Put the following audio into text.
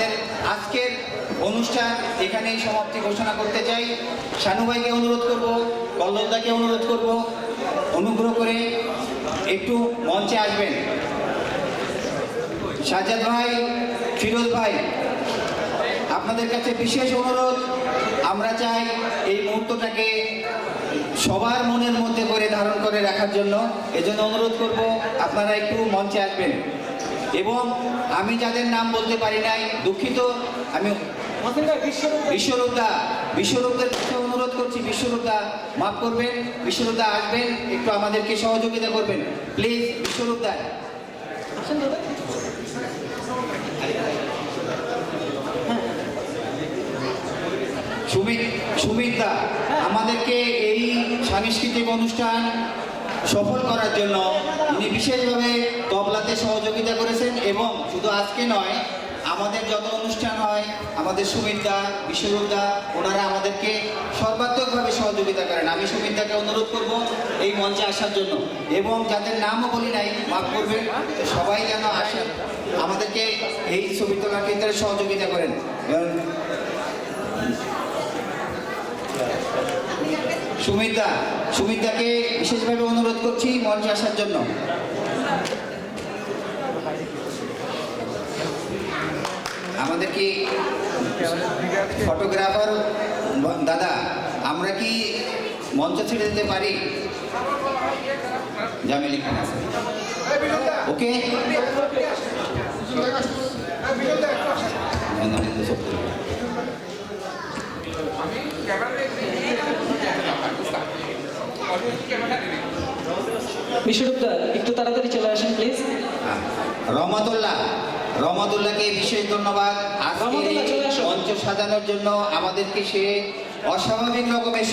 আমাদের আজকের অনুষ্ঠান এখানেই সমাপ্তি ঘোষণা করতে চাই। শানু ভাইকে অনুরোধ করব, কল্লোলদাকে অনুরোধ করব, অনুগ্রহ করে একটু মঞ্চে আসবেন। সাজ্জাদ ভাই, ফিরোজ ভাই, আপনাদের কাছে বিশেষ অনুরোধ, আমরা চাই এই মুহূর্তটাকে সবার মনের মধ্যে করে ধারণ করে রাখার জন্য। এজন্য অনুরোধ করব আপনারা একটু মঞ্চে আসবেন। এবং আমি যাদের নাম বলতে পারি নাই, দুঃখিত। আমি বিশ্বরূপদার কাছে অনুরোধ করছি, বিশ্বরূপদা মাফ করবেন, বিশ্বরূপদা আসবেন, একটু আমাদেরকে সহযোগিতা করবেন প্লিজ। বিশ্বরূপদা সুমিতদা আমাদেরকে এই সাংস্কৃতিক অনুষ্ঠান সফল করার জন্য উনি বিশেষভাবে তবলাতে সহযোগিতা করেছেন। এবং শুধু আজকে নয়, আমাদের যত অনুষ্ঠান হয় আমাদের সুমিতদা, বিশ্বরূপদা, ওনারা আমাদেরকে সর্বাত্মকভাবে সহযোগিতা করেন। আমি সুমিতদাকে অনুরোধ করব এই মঞ্চে আসার জন্য। এবং যাদের নামও বলি নাই মাফ করবেন, সবাই যেন আসেন, আমাদেরকে এই ছবি তোলার ক্ষেত্রে সহযোগিতা করেন। সুমিতদাকে বিশেষভাবে অনুরোধ করছি মঞ্চে আসার জন্য। আমাদের কি ফটোগ্রাফার দাদা, আমরা কি মঞ্চ ছেড়ে দিতে পারি? জামিল খান আছে, ওকে। বিশ্বরূপদা একটু তাড়াতাড়ি চলে আসেন প্লিজ। রহমতুল্লাহকে বিশেষ ধন্যবাদ আজকে মঞ্চ সাজানোর জন্য। আমাদেরকে সে অস্বাভাবিক রকমের